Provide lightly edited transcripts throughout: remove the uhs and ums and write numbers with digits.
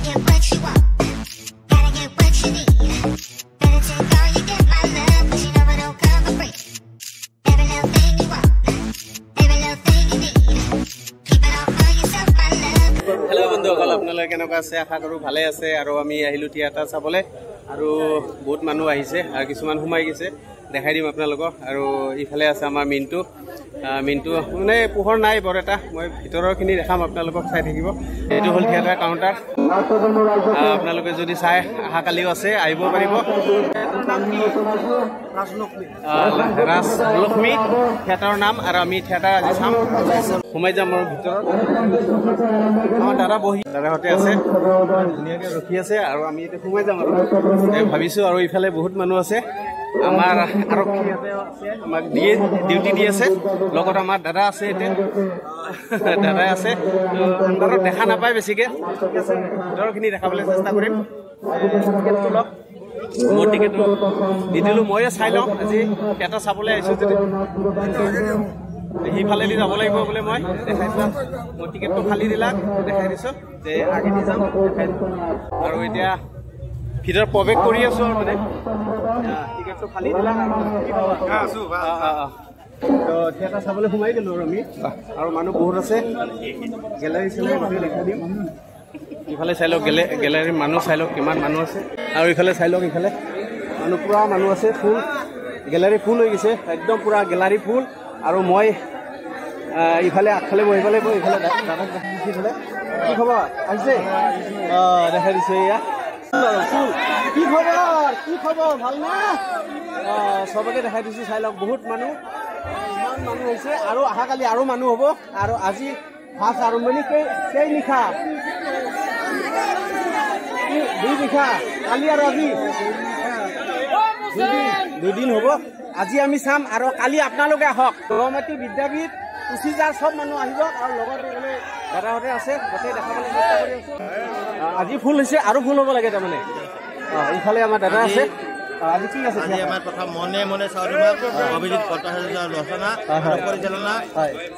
hello बंधुসকল আপোনালোকে কেনেকুৱা আছে আশা কৰো ভালে আছে আৰু আমি আহিলো থিয়েটাৰ চাবলে আৰু বহুত মানুহ আহিছে আৰু কিছুমান সোমাই গৈছে দেখাই দিম আপোনালোকক আৰু ইফালে আছে আমাৰ মিন্টু মানে পোহৰ নাই বৰ এটা মই ভিতৰৰখিনি দেখাম আপোনালোকক চাই থাকিব এইটো হ'ল থিয়েটাৰ কাউণ্টাৰ আপোনালোকে যদি চাই অহাকালিও আছে আহিব পাৰিব ৰাজলক্ষ্মী থিয়েটাৰৰ নাম আৰু আমি থিয়েটাৰ আজি চাম সোমাই যাম আৰু ভিতৰত আমাৰ দাদাহঁতে আছে ধুনীয়াকৈ ৰখি আছে আৰু আমি এতিয়া সোমাই যাম আৰু ভাবিছোঁ আৰু ইফালে বহুত মানুহ আছে আমাৰ আৰক্ষীহঁতে আছে আমাক ডিউটি দি আছে লগত আমাৰ দাদা আছে এতিয়া দাদাই আছে আণ্ডাৰত দেখা নাপায় বেছিকৈ ঠিক আছে ভিতৰৰখিনি দেখাবলৈ চেষ্টা কৰিম টিকেটটো লওক মোৰ টিকেটটো দি দিলোঁ ময়ে চাই লওঁ আজি থিয়েটাৰ চাবলৈ আহিছোঁ যদি সিফালেদি যাব লাগিব বোলে মই দেখাই দিলাম মোৰ টিকেটটো ফালি দিলা দেখাই দিছোঁ যে আগেদি যাম দেখাই দিছোঁ আৰু এতিয়া ভিতৰত প্ৰৱেশ কৰি আছোঁ আৰু মানে টিকেটটো ফালি দিলা তো থিয়েটাৰ চাবলৈ সোমাই গ'লোঁ আৰু আমি আৰু মানুহ বহুত আছে গেলাৰী চেলাৰী গোটেই দেখাই দিম ইফালে চাই লওক গেলাৰীৰ মানুহ চাই লওক কিমান মানুহ আছে আৰু ইফালে চাই লওক ইফালে মানুহ পূৰা মানুহ আছে ফুল গেলাৰী ফুল হৈ গৈছে একদম পূৰা গেলাৰী ফুল আৰু মই ইফালে আগফালে বহিব লাগিব ইফালে দাদাক দেখিফালে কি খবৰ আহিছে দেখাই দিছে এয়া কি খবৰ ভাল না চবকে দেখাই দিছোঁ চাই লওক বহুত মানুহ ইমান মানুহ হৈছে আৰু অহাকালি আৰু মানুহ হ'ব আৰু আজি ফাৰ্ষ্ট আৰম্ভণি কেই নিশা দুই নিশা কালি আৰু আজি দুদিন হ'ব আজি আমি চাম আৰু কালি আপোনালোকে আহক গড়মাটি বিদ্যাপীঠ কুচিজাৰ চব মানুহ আহিব আৰু লগতে দাদাহঁতে আছে গোটেই দেখাবলৈ চেষ্টা কৰি আছোঁ আজি ফুল হৈছে আৰু ফুল হ'ব লাগে তাৰমানে ইফালে আমাৰ দাদা আছে আজি কি আছে আজি আমাৰ প্ৰথম মনে মনে চাউৰিমাক অভিজিৎ ভট্টাচাৰ্যৰ ৰচনা আৰু পৰিচালনা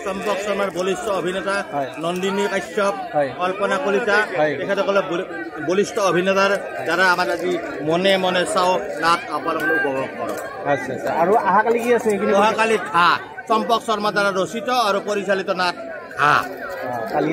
চম্পক শৰ্মাৰ বলিষ্ঠ অভিনেতা নন্দিনী কাশ্যপ কল্পনা কলিতা তেখেতসকলৰ বলিষ্ঠ অভিনেতাৰ দ্বাৰা আমাৰ আজি মনে মনে চাওঁ নাট আপোনালোকে উপভোগ কৰক আচ্ছা আচ্ছা আৰু অহাকালি কি আছে সেইখিনি অহাকালি ঘা চম্পক শৰ্মাৰ দ্বাৰা ৰচিত আৰু পৰিচালিত নাট ঘা কালি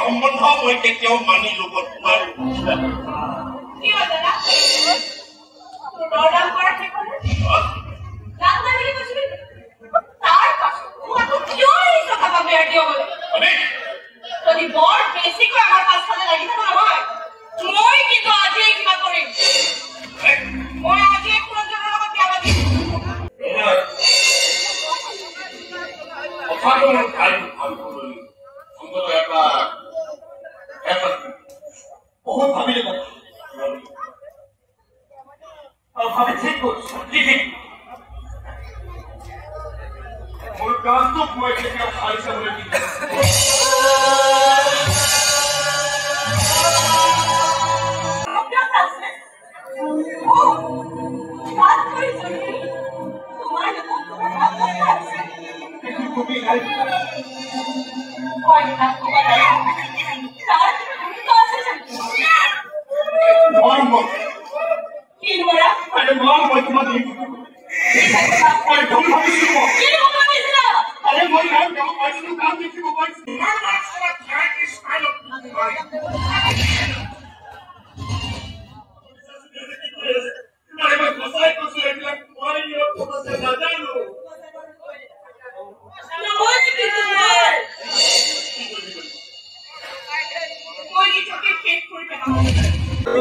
সম্বন্ধ মই কেতিয়াও মানি ল'ব নোৱাৰো বহুত ভাবিলে ভাবি ঠিক কৰিছো মোৰ গানটো মই কেতিয়াও খাই চাবলৈ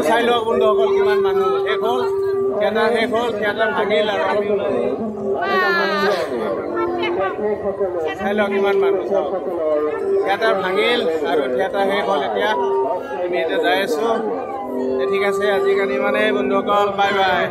চাই লওক বন্ধুসকল কিমান মানুহ শেষ হ'ল থিয়েটাৰ শেষ হ'ল থিয়েটাৰ ভাঙিল আৰু আমি চাই লওক কিমান মানুহ চাওক থিয়েটাৰ ভাঙিল আৰু থিয়েটাৰ শেষ হ'ল এতিয়া আমি এতিয়া যাই আছোঁ ঠিক আছে আজিকালি মানে বন্ধুসকল বাই বাই